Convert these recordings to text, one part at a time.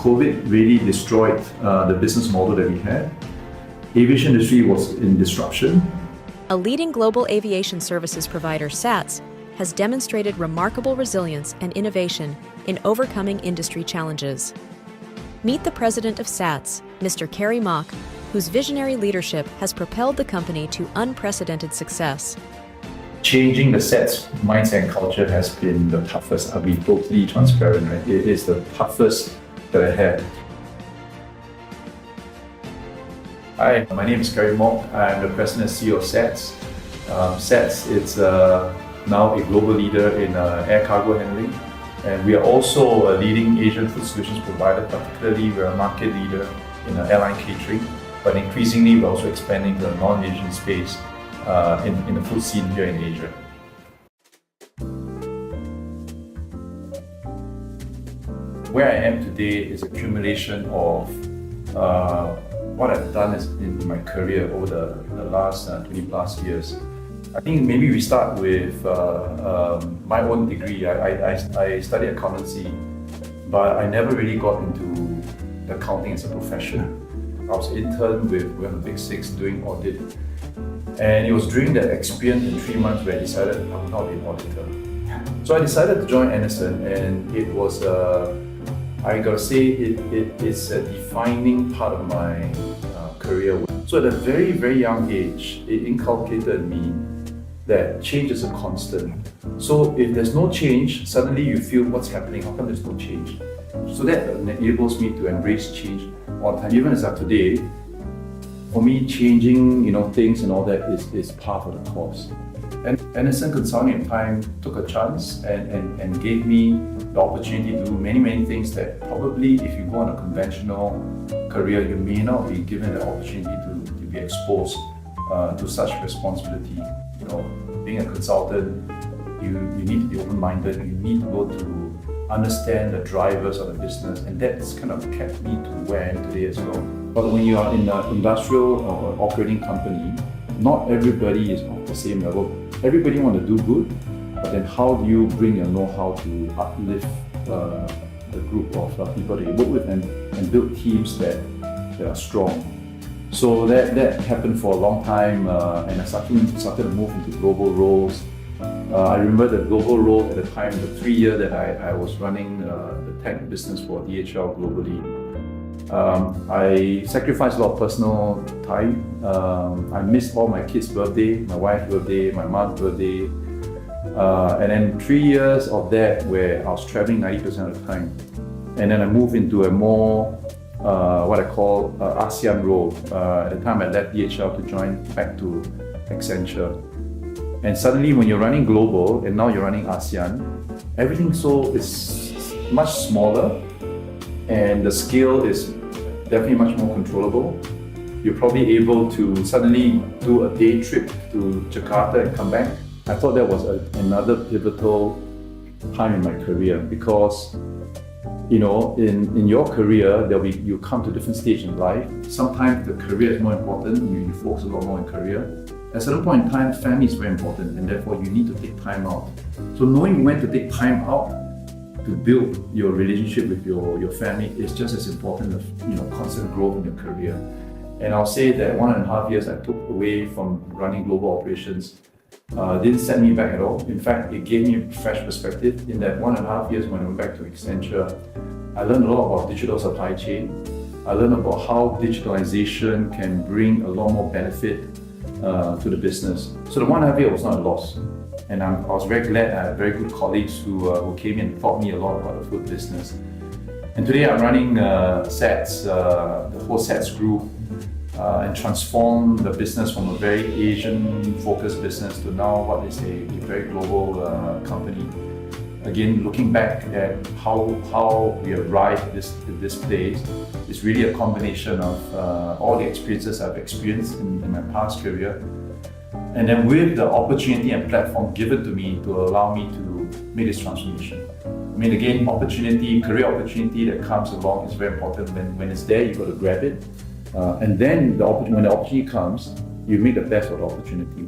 COVID really destroyed the business model that we had. Aviation industry was in disruption. A leading global aviation services provider, SATS, has demonstrated remarkable resilience and innovation in overcoming industry challenges. Meet the president of SATS, Mr. Kerry Mok, whose visionary leadership has propelled the company to unprecedented success. Changing the SATS mindset and culture has been the toughest. I'll be totally transparent, right? It is the toughest that I had. Hi, my name is Kerry Mok. I'm the president and CEO of SATS. SATS is now a global leader in air cargo handling. And we are also a leading Asian food solutions provider, particularly we're a market leader in airline catering. But increasingly, we're also expanding to the non-Asian space in the food scene here in Asia. Where I am today is accumulation of what I've done in my career over the last 20 plus years. I think maybe we start with my own degree. I studied accountancy, but I never really got into accounting as a profession. I was intern with one of the big six doing audit. And it was during that experience in 3 months where I decided I would not be an auditor. So I decided to join Anderson, and it was, I gotta say, it's a defining part of my career. So at a very, very young age, it inculcated in me that change is a constant. So if there's no change, suddenly you feel what's happening, how come there's no change? So that enables me to embrace change all the time. Even as of today, for me, changing things and all that is part of the course. And Anderson Consulting at the time took a chance and gave me the opportunity to do many things that probably if you go on a conventional career, you may not be given the opportunity to be exposed to such responsibility. Being a consultant, you need to be open-minded, you need to go to understand the drivers of the business, and that's kind of kept me to where I am today as well. But when you are in an industrial or operating company, not everybody is of the same level. Everybody wants to do good, but then how do you bring your know-how to uplift the group of people that you work with and build teams that are strong? So that happened for a long time, and I started to move into global roles. I remember the global role at the time, the 3 year that I was running the tech business for DHL globally. I sacrificed a lot of personal time. I missed all my kids' birthday, my wife's birthday, my mom's birthday. And then 3 years of that where I was traveling 90% of the time. And then I moved into a more what I call ASEAN role. At the time I left DHL to join back to Accenture. And suddenly when you're running global and now you're running ASEAN, everything is much smaller and the scale is definitely much more controllable. You're probably able to suddenly do a day trip to Jakarta and come back. I thought that was another pivotal time in my career because in your career, you come to a different stage in life. Sometimes the career is more important, you focus a lot more on career. At a certain point in time, family is very important and therefore you need to take time out. So knowing when to take time out to build your relationship with your family is just as important as constant growth in your career. And I'll say that 1.5 years I took away from running global operations didn't set me back at all. In fact, it gave me a fresh perspective. In that 1.5 years when I went back to Accenture, I learned a lot about digital supply chain. I learned about how digitalization can bring a lot more benefit to the business. So the 1.5 years was not a loss. And I was very glad I had very good colleagues who came in and taught me a lot about the food business. And today I'm running SATS, the whole SATS group, and transform the business from a very Asian-focused business to now what is a very global company. Again, looking back at how we arrived at this place, it's really a combination of all the experiences I've experienced in my past career, and then with the opportunity and platform given to me to allow me to make this transformation. I mean, again, career opportunity that comes along is very important. When it's there, you've got to grab it. And then when the opportunity comes, you make the best of the opportunity.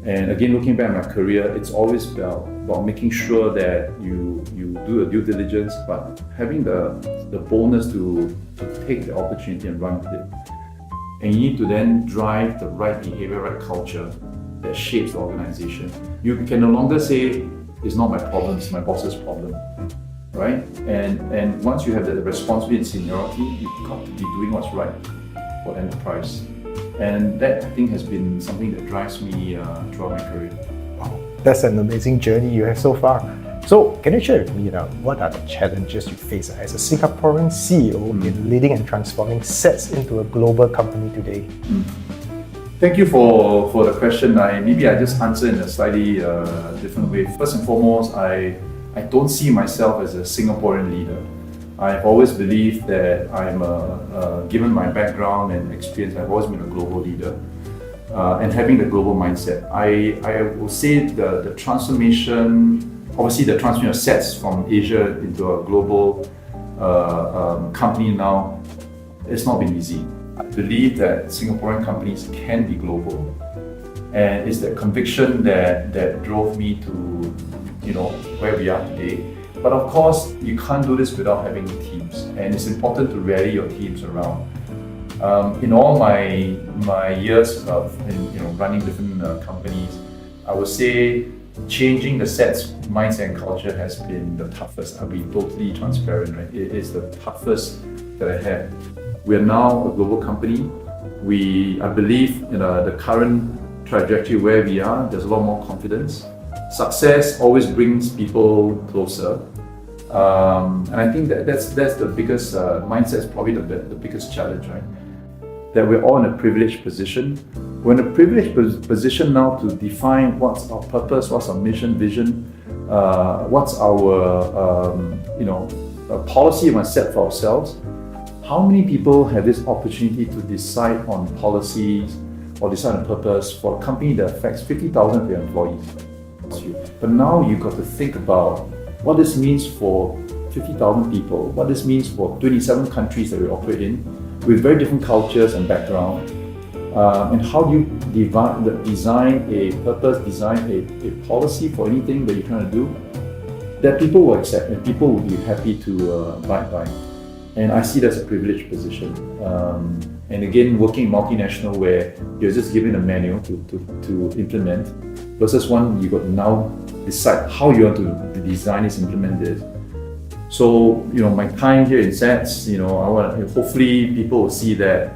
And again, looking back at my career, it's always about making sure that you do a due diligence, but having the boldness to take the opportunity and run with it. And you need to then drive the right behavior, right culture that shapes the organization. You can no longer say, it's not my problem, it's my boss's problem, right? And once you have the responsibility and seniority, you've got to be doing what's right for the enterprise. And that, I think, has been something that drives me throughout my career. Wow, that's an amazing journey you have so far. So, can you share with me now, what are the challenges you face as a Singaporean CEO in leading and transforming SATS into a global company today? Thank you for the question. Maybe I just answer in a slightly different way. First and foremost, I don't see myself as a Singaporean leader. I've always believed that given my background and experience, I've always been a global leader and having the global mindset. I will say the transformation, obviously the transformation of SATS from Asia into a global company now, it's not been easy. I believe that Singaporean companies can be global, and it's that conviction that drove me to where we are today. But of course, you can't do this without having teams, and it's important to rally your teams around. In all my years of running different companies, I would say changing the SATS mindset and culture has been the toughest. I'll be totally transparent, right? It is the toughest that I had. We are now a global company. I believe in the current trajectory where we are, there's a lot more confidence. Success always brings people closer. And I think that's the biggest mindset is probably the biggest challenge, right? That we're all in a privileged position. We're in a privileged position now to define what's our purpose, what's our mission, vision, what's our policy we want to set for ourselves. How many people have this opportunity to decide on policies or decide on purpose for a company that affects 50,000 of your employees? But now you've got to think about what this means for 50,000 people, what this means for 27 countries that we operate in, with very different cultures and background, and how do you design a purpose, design a policy for anything that you're trying to do that people will accept and people will be happy to abide by. And I see that as a privileged position. And again, working multinational where you're just given a manual to implement, versus one you got to now decide how you want to design this, implement this. So my time here in SATS, hopefully people will see that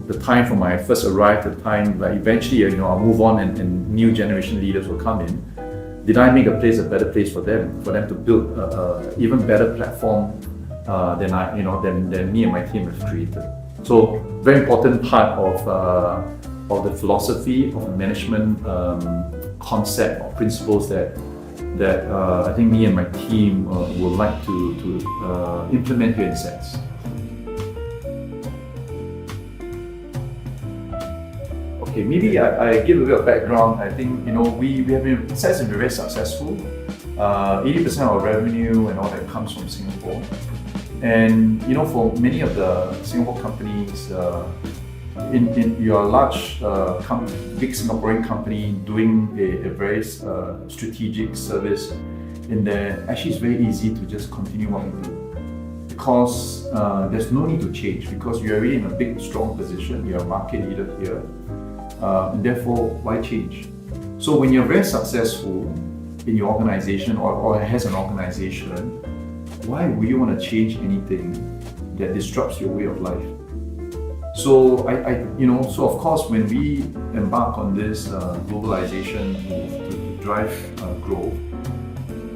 the time from my first arrive to the time like eventually I'll move on and new generation leaders will come in. Did I make a place a better place for them to build a even better platform than me and my team have created? So very important part of the philosophy of the management concept or principles that I think me and my team would like to implement here in SATS. Okay, maybe I give a bit of background. I think we have been SATS has been very successful. 80% of our revenue and all that comes from Singapore. And for many of the Singapore companies, you're a large, big Singaporean company doing a very strategic service in there. Actually, it's very easy to just continue what you do because there's no need to change because you're already in a big, strong position. You're a market leader here, and therefore, why change? So when you're very successful in your organization or as an organization, why would you want to change anything that disrupts your way of life? So so of course, when we embark on this globalization move to drive growth,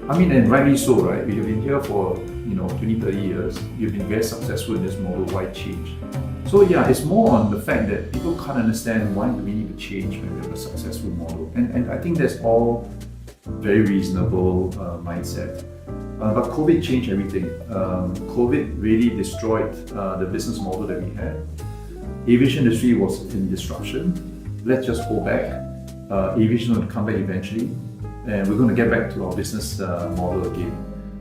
and rightly so, right? We have been here for 20, 30 years. You've been very successful in this model. Why change? So yeah, it's more on the fact that people can't understand why do we need to change when we have a successful model, and I think that's all very reasonable mindset. But COVID changed everything. COVID really destroyed the business model that we had. Aviation industry was in disruption. Let's just hold back. Aviation will come back eventually, and we're going to get back to our business model again.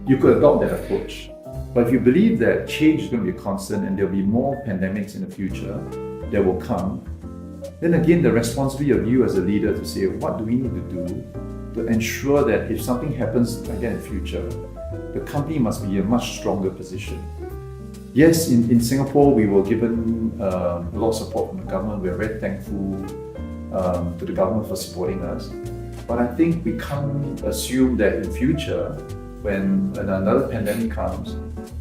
You could adopt that approach. But if you believe that change is going to be constant and there'll be more pandemics in the future that will come, then again the responsibility of you as a leader to say, what do we need to do to ensure that if something happens again in the future, the company must be in a much stronger position. Yes, in Singapore, we were given a lot of support from the government. We are very thankful to the government for supporting us. But I think we can't assume that in future, when another pandemic comes,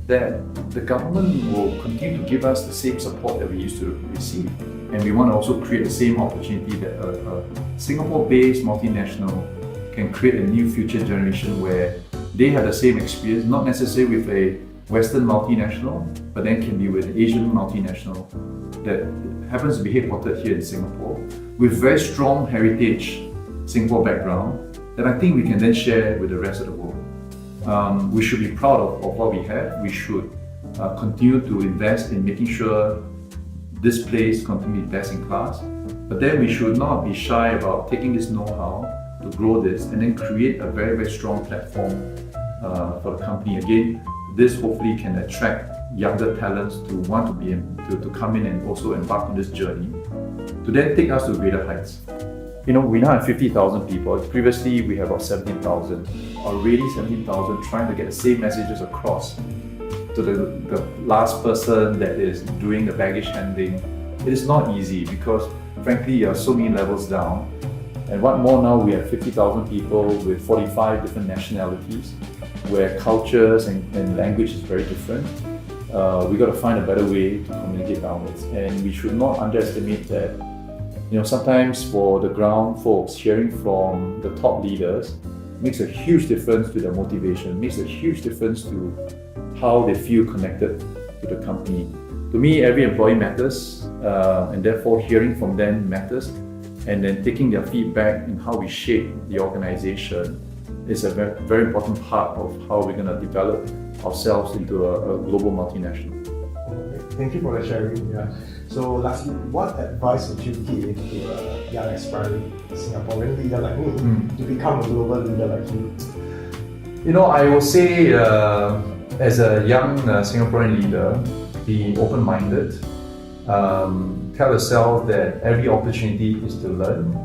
that the government will continue to give us the same support that we used to receive. And we want to also create the same opportunity that a Singapore-based multinational can create a new future generation where they have the same experience, not necessarily with a Western multinational, but then can be with an Asian multinational that happens to be headquartered here in Singapore with very strong heritage Singapore background that I think we can then share with the rest of the world. We should be proud of what we have. We should continue to invest in making sure this place continues to be best in class. But then we should not be shy about taking this know-how to grow this and then create a very, very strong platform for the company. Again, this hopefully can attract younger talents to want to be to come in and also embark on this journey to then take us to greater heights. You know, we now have 50,000 people. Previously, we have about 17,000. Already 17,000 trying to get the same messages across to the last person that is doing the baggage handling. It is not easy because, frankly, you are so many levels down. And what more now, we have 50,000 people with 45 different nationalities, where cultures and language is very different. We got to find a better way to communicate downwards. And we should not underestimate that. You know, sometimes for the ground folks, hearing from the top leaders makes a huge difference to their motivation, makes a huge difference to how they feel connected to the company. To me, every employee matters, and therefore hearing from them matters, and then taking their feedback in how we shape the organization is a very, very important part of how we're going to develop ourselves into a global multinational. Thank you for the sharing. Yeah. So lastly, what advice would you give to a young aspiring Singaporean leader like me to become a global leader like you? You know, I will say as a young Singaporean leader, be open-minded, tell yourself that every opportunity is to learn.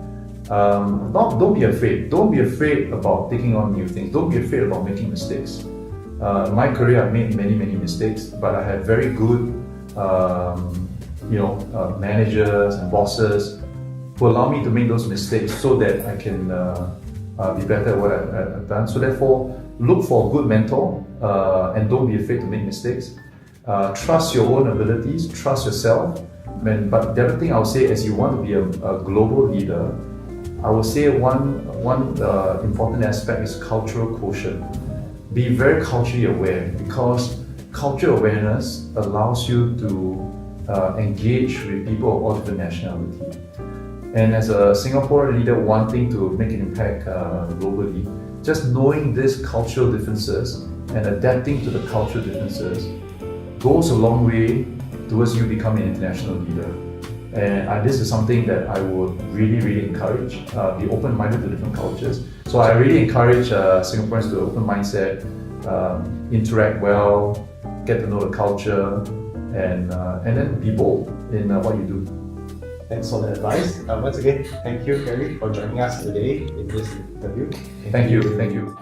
Don't be afraid. Don't be afraid about taking on new things. Don't be afraid about making mistakes. In my career, I've made many mistakes, but I have very good managers and bosses who allow me to make those mistakes so that I can be better at what I've done. So therefore, look for a good mentor and don't be afraid to make mistakes. Trust your own abilities, trust yourself. But the other thing I would say, as you want to be a global leader, I would say one important aspect is cultural quotient. Be very culturally aware, because cultural awareness allows you to engage with people of all different nationalities. And as a Singapore leader wanting to make an impact globally, just knowing these cultural differences and adapting to the cultural differences goes a long way towards you becoming an international leader. And this is something that I would really encourage, be open-minded to different cultures. So I really encourage Singaporeans to open mindset, interact well, get to know the culture, and then be bold in what you do. Thanks for the advice. Once again, thank you, Kerry, for joining us today in this interview. Thank you.